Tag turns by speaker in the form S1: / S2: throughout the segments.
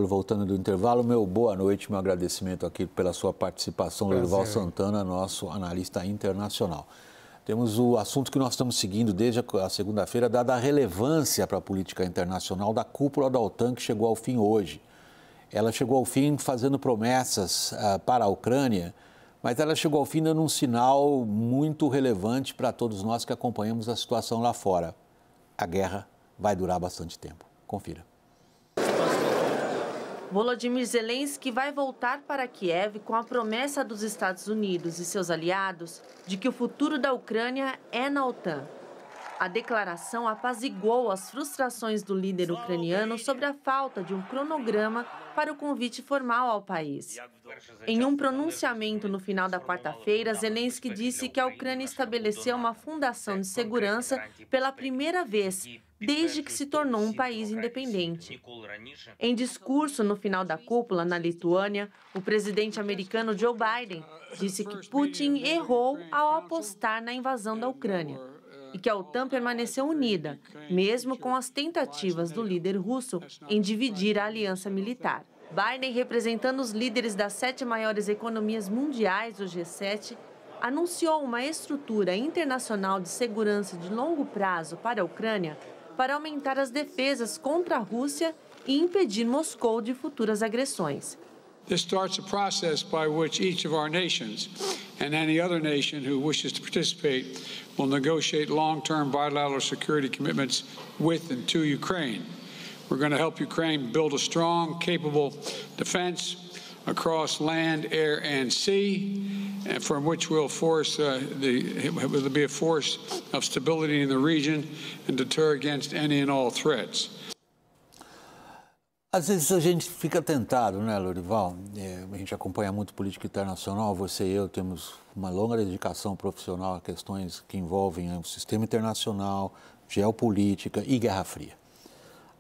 S1: Voltando do intervalo, meu boa noite, meu agradecimento aqui pela sua participação, Lourival Santana, nosso analista internacional. Temos o assunto que nós estamos seguindo desde a segunda-feira, dada a relevância para a política internacional da cúpula da OTAN, que chegou ao fim hoje. Ela chegou ao fim fazendo promessas para a Ucrânia, mas ela chegou ao fim dando um sinal muito relevante para todos nós que acompanhamos a situação lá fora. A guerra vai durar bastante tempo. Confira.
S2: Volodymyr Zelensky vai voltar para Kiev com a promessa dos Estados Unidos e seus aliados de que o futuro da Ucrânia é na OTAN. A declaração apaziguou as frustrações do líder ucraniano sobre a falta de um cronograma para o convite formal ao país. Em um pronunciamento no final da quarta-feira, Zelensky disse que a Ucrânia estabeleceu uma fundação de segurança pela primeira vez desde que se tornou um país independente. Em discurso no final da cúpula, na Lituânia, o presidente americano Joe Biden disse que Putin errou ao apostar na invasão da Ucrânia e que a OTAN permaneceu unida, mesmo com as tentativas do líder russo em dividir a aliança militar. Biden, representando os líderes das 7 maiores economias mundiais do G7, anunciou uma estrutura internacional de segurança de longo prazo para a Ucrânia para aumentar as defesas contra a Rússia e impedir Moscou de futuras agressões.
S3: This starts a process by which each of our nations and any other nation who wishes to participate will negotiate long-term bilateral security commitments with and to Ukraine. We're going to help Ukraine build a strong, capable defense across land, air, and sea, and from which will be a force of stability in the region and deter against any and all threats.
S1: Às vezes a gente fica tentado, né, Lourival? A gente acompanha muito política internacional, você e eu temos uma longa dedicação profissional a questões que envolvem o sistema internacional, geopolítica e Guerra Fria.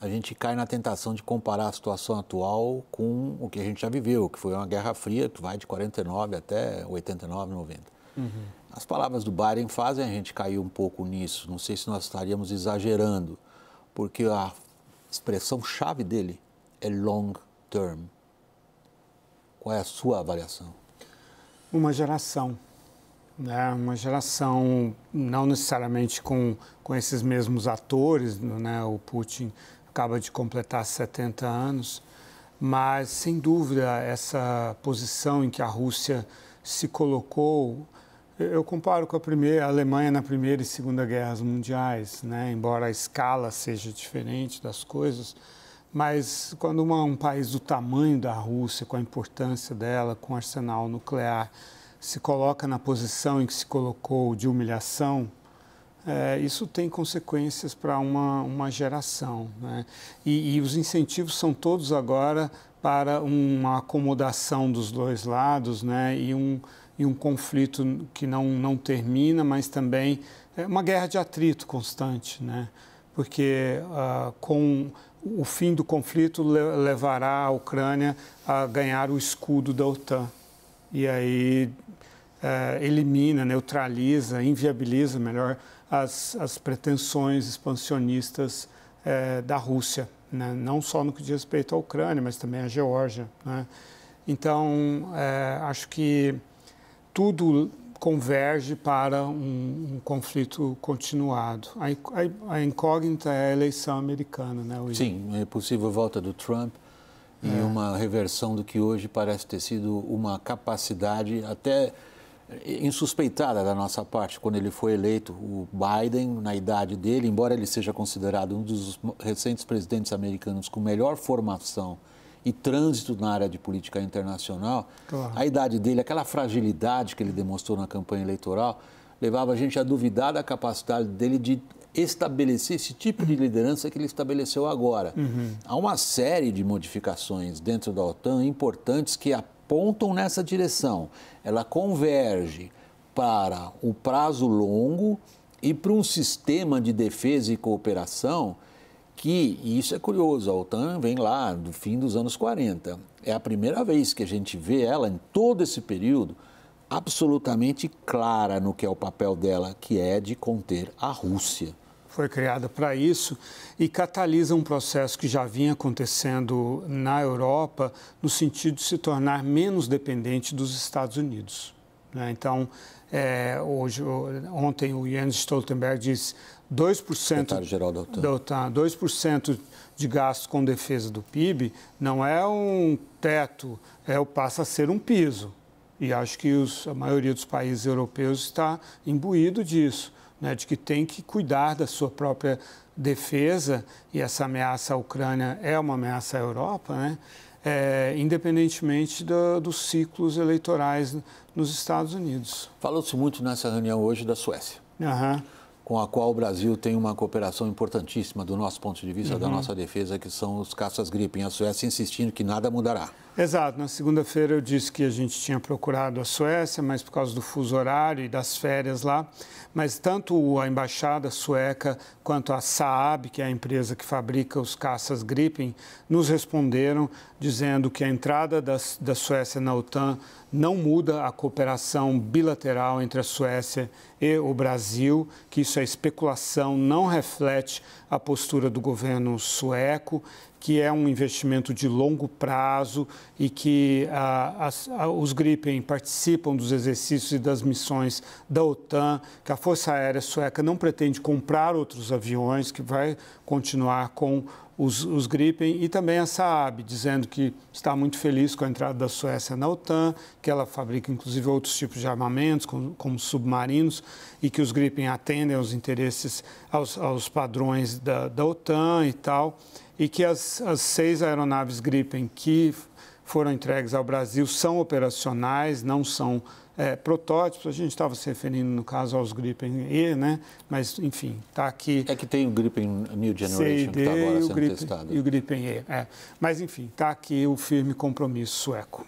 S1: A gente cai na tentação de comparar a situação atual com o que a gente já viveu, que foi uma Guerra Fria que vai de 49 até 89, 90. As palavras do Biden fazem a gente cair um pouco nisso, não sei se nós estaríamos exagerando, porque a expressão-chave dele é long term. Qual é a sua avaliação?
S4: Uma geração, né? Uma geração não necessariamente com esses mesmos atores, né? O Putin acaba de completar 70 anos, mas sem dúvida essa posição em que a Rússia se colocou, eu comparo com a Alemanha na Primeira e Segunda Guerras Mundiais, né? Embora a escala seja diferente das coisas. Mas quando um país do tamanho da Rússia, com a importância dela, com o arsenal nuclear, se coloca na posição em que se colocou de humilhação, isso tem consequências para uma geração, né? E os incentivos são todos agora para uma acomodação dos dois lados, né? E um conflito que não termina, mas também é uma guerra de atrito constante, né? Porque com o fim do conflito levará a Ucrânia a ganhar o escudo da OTAN. E aí elimina, neutraliza, inviabiliza, melhor, as pretensões expansionistas da Rússia, né? Não só no que diz respeito à Ucrânia, mas também à Geórgia, né? Então, acho que tudo converge para um conflito continuado. A incógnita é a eleição americana, né, William?
S1: Sim, é possível a volta do Trump e uma reversão do que hoje parece ter sido uma capacidade até insuspeitada da nossa parte. Quando ele foi eleito, o Biden, na idade dele, embora ele seja considerado um dos recentes presidentes americanos com melhor formação e trânsito na área de política internacional, claro, a idade dele, aquela fragilidade que ele demonstrou na campanha eleitoral, levava a gente a duvidar da capacidade dele de estabelecer esse tipo de liderança que ele estabeleceu agora. Há uma série de modificações dentro da OTAN importantes que apontam nessa direção. Ela converge para o prazo longo e para um sistema de defesa e cooperação e isso é curioso, a OTAN vem lá do fim dos anos 40. É a primeira vez que a gente vê ela, em todo esse período, absolutamente clara no que é o papel dela, que é de conter a Rússia.
S4: foi criada para isso e catalisa um processo que já vinha acontecendo na Europa no sentido de se tornar menos dependente dos Estados Unidos, né? Então, ontem o Jens Stoltenberg disse 2% da OTAN, 2% de gasto com defesa do PIB não é um teto, passa a ser um piso. E acho que a maioria dos países europeus está imbuído disso, né, de que tem que cuidar da sua própria defesa, e essa ameaça à Ucrânia é uma ameaça à Europa, né, independentemente dos ciclos eleitorais nos Estados Unidos.
S1: Falou-se muito nessa reunião hoje da Suécia, com a qual o Brasil tem uma cooperação importantíssima do nosso ponto de vista, da nossa defesa, que são os caças Gripen. A Suécia insistindo que nada mudará.
S4: Exato. Na segunda-feira eu disse que a gente tinha procurado a Suécia, mas por causa do fuso horário e das férias lá. Mas tanto a embaixada sueca quanto a Saab, que é a empresa que fabrica os caças Gripen, nos responderam dizendo que a entrada da Suécia na OTAN não muda a cooperação bilateral entre a Suécia e o Brasil, que isso é especulação, não reflete a postura do governo sueco, que é um investimento de longo prazo e que os Gripen participam dos exercícios e das missões da OTAN, que a Força Aérea Sueca não pretende comprar outros aviões, que vai continuar com os Gripen, e também a Saab, dizendo que está muito feliz com a entrada da Suécia na OTAN, que ela fabrica inclusive outros tipos de armamentos, como submarinos, e que os Gripen atendem aos interesses, aos padrões da OTAN e tal, e que as 6 aeronaves Gripen que foram entregues ao Brasil são operacionais, não são protótipos. A gente estava se referindo, no caso, aos Gripen E, né? Mas, enfim, está aqui...
S1: É que tem o Gripen New Generation que está agora sendo testado.
S4: E o Gripen E, Mas, enfim, está aqui o firme compromisso sueco.